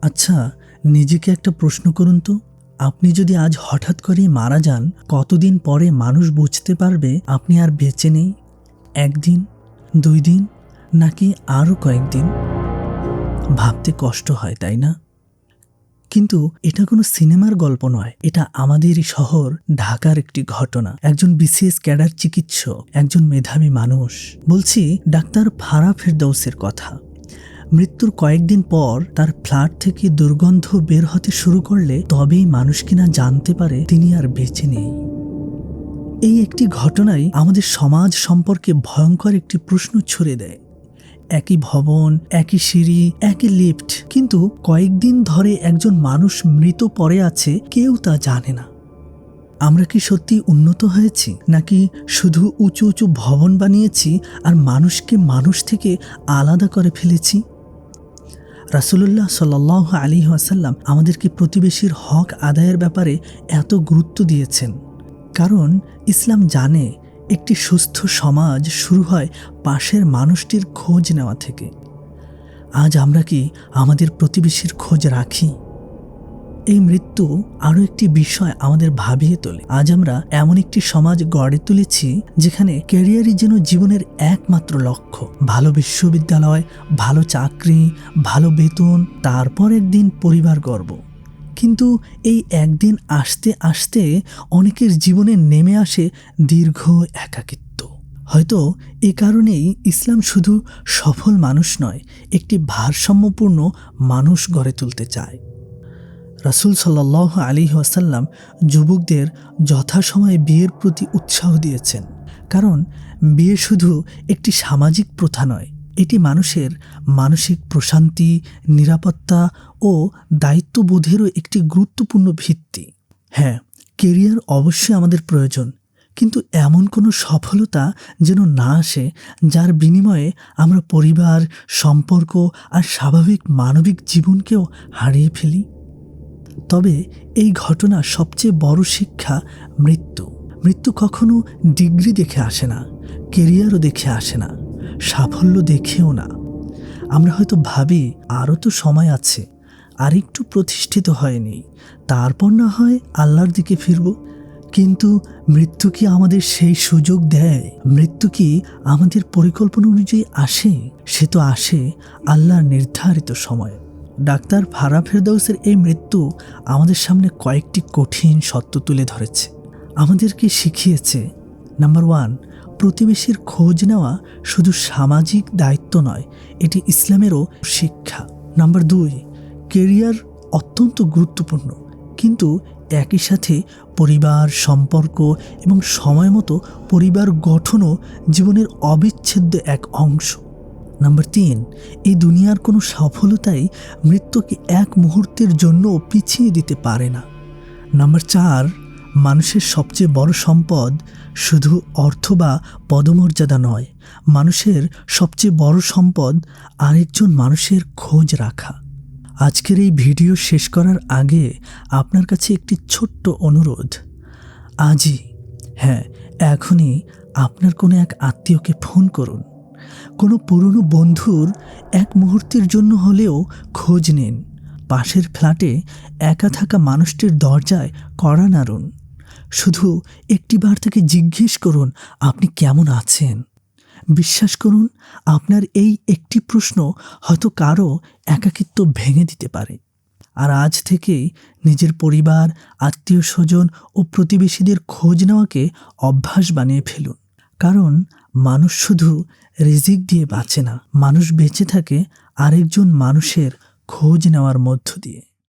আচ্ছা, নিজেকে একটা প্রশ্ন করুন তো, আপনি যদি আজ হঠাৎ করেই মারা যান, কতদিন পরে মানুষ বুঝতে পারবে আপনি আর বেঁচে নেই? ১ দিন, ২ দিন, নাকি আরও কয়েকদিন? ভাবতে কষ্ট হয়, তাই না? কিন্তু এটা কোনো সিনেমার গল্প নয়, এটা আমাদেরই শহর ঢাকার একটি ঘটনা। একজন বিসিএস ক্যাডার চিকিৎসক, একজন মেধাবী মানুষ। বলছি ডাক্তার ফারাহ ফেরদৌসের কথা। মৃত্যুর কয়েকদিন পর তার ফ্ল্যাট থেকে দুর্গন্ধ বের হতে শুরু করলে তবেই মানুষ কিনা জানতে পারে তিনি আর বেঁচে নেই। এই একটি ঘটনাই আমাদের সমাজ সম্পর্কে ভয়ঙ্কর একটি প্রশ্ন ছুড়ে দেয়। একই ভবন, একই সিঁড়ি, একই লিফট, কিন্তু কয়েকদিন ধরে একজন মানুষ মৃত পড়ে আছে, কেউ তা জানে না। আমরা কি সত্যি উন্নত হয়েছি, নাকি শুধু উঁচু উঁচু ভবন বানিয়েছি আর মানুষকে মানুষ থেকে আলাদা করে ফেলেছি? রাসূলুল্লাহ সাল্লাল্লাহু আলাইহি ওয়াসাল্লাম আমাদেরকে প্রতিবেশীর হক আদায়ের ব্যাপারে এত গুরুত্ব দিয়েছেন, কারণ ইসলাম জানে একটি সুস্থ সমাজ শুরু হয় পাশের মানুষটির খোঁজ নেওয়া থেকে। আজ আমরা কি আমাদের প্রতিবেশীর খোঁজ রাখি? এই মৃত্যু আরও একটি বিষয় আমাদের ভাবিয়ে তোলে। আজ আমরা এমন একটি সমাজ গড়ে তুলেছি যেখানে ক্যারিয়ারই যেন জীবনের একমাত্র লক্ষ্য। ভালো বিশ্ববিদ্যালয়, ভালো চাকরি, ভালো বেতন, তারপর একদিন পরিবার গর্ব। কিন্তু এই একদিন আসতে আসতে অনেকের জীবনে নেমে আসে দীর্ঘ একাকিত্ব। হয়তো এ কারণেই ইসলাম শুধু সফল মানুষ নয়, একটি ভারসাম্যপূর্ণ মানুষ গড়ে তুলতে চায়। রাসূল সাল্লাল্লাহু আলাইহি ওয়াসাল্লাম যুবকদের যথাসময়ে বিয়ের প্রতি উৎসাহ দিয়েছেন, কারণ বিয়ে শুধু একটি সামাজিক প্রথা নয়, এটি মানুষের মানসিক প্রশান্তি, নিরাপত্তা ও দায়িত্ববোধেরও একটি গুরুত্বপূর্ণ ভিত্তি। হ্যাঁ, কেরিয়ার অবশ্যই আমাদের প্রয়োজন, কিন্তু এমন কোনো সফলতা যেন না আসে যার বিনিময়ে আমরা পরিবার, সম্পর্ক আর স্বাভাবিক মানবিক জীবনকেও হারিয়ে ফেলি। তবে এই ঘটনার সবচেয়ে বড় শিক্ষা মৃত্যু। মৃত্যু কখনো ডিগ্রি দেখে আসে না, কেরিয়ারও দেখে আসে না, সাফল্য দেখেও না। আমরা হয়তো ভাবি আরও তো সময় আছে, আর একটু প্রতিষ্ঠিত হয়নি, তারপর না হয় আল্লাহর দিকে ফিরব। কিন্তু মৃত্যু কি আমাদের সেই সুযোগ দেয়? মৃত্যু কি আমাদের পরিকল্পনা অনুযায়ী আসে? সে তো আসে আল্লাহর নির্ধারিত সময়ে। ডাক্তার ফারাহ ফেরদৌসের এই মৃত্যু আমাদের সামনে কয়েকটি কঠিন সত্য তুলে ধরেছে। আমাদেরকে শিখিয়েছে, নাম্বার 1, প্রতিবেশীর খোঁজ নেওয়া শুধু সামাজিক দায়িত্ব নয়, এটি ইসলামেরও শিক্ষা। নাম্বার 2, কেরিয়ার অত্যন্ত গুরুত্বপূর্ণ, কিন্তু একই সাথে পরিবার, সম্পর্ক এবং সময় মতো পরিবার গঠনও জীবনের অবিচ্ছেদ্য এক অংশ। নাম্বার 3, এই দুনিয়ার কোনো সফলতাই মৃত্যুকে এক মুহূর্তের জন্য পিছিয়ে দিতে পারে না। নাম্বার 4, মানুষের সবচেয়ে বড় সম্পদ শুধু অর্থ বা পদমর্যাদা নয়, মানুষের সবচেয়ে বড় সম্পদ আরেকজন মানুষের খোঁজ রাখা। আজকের এই ভিডিও শেষ করার আগে আপনার কাছে একটি ছোট্ট অনুরোধ। আজই, হ্যাঁ এখনই আপনার কোনো এক আত্মীয়কে ফোন করুন। কোনো পুরনো বন্ধুর এক মুহূর্তের জন্য হলেও খোঁজ নিন। পাশের ফ্ল্যাটে একা থাকা মানুষটির দরজায় কড়া নাড়ুন। শুধু একটিবার তাকে জিজ্ঞেস করুন, আপনি কেমন আছেন? বিশ্বাস করুন, আপনার এই একটি প্রশ্ন হয়তো কারো একাকিত্ব ভেঙে দিতে পারে। আর আজ থেকেই নিজের পরিবার, আত্মীয় স্বজন ও প্রতিবেশীদের খোঁজ নেওয়াকে অভ্যাস বানিয়ে ফেলুন। কারণ মানুষ শুধু রিজিক দিয়ে বাঁচে না, মানুষ বেঁচে থাকে আরেকজন মানুষের খোঁজ নেওয়ার মধ্য দিয়ে।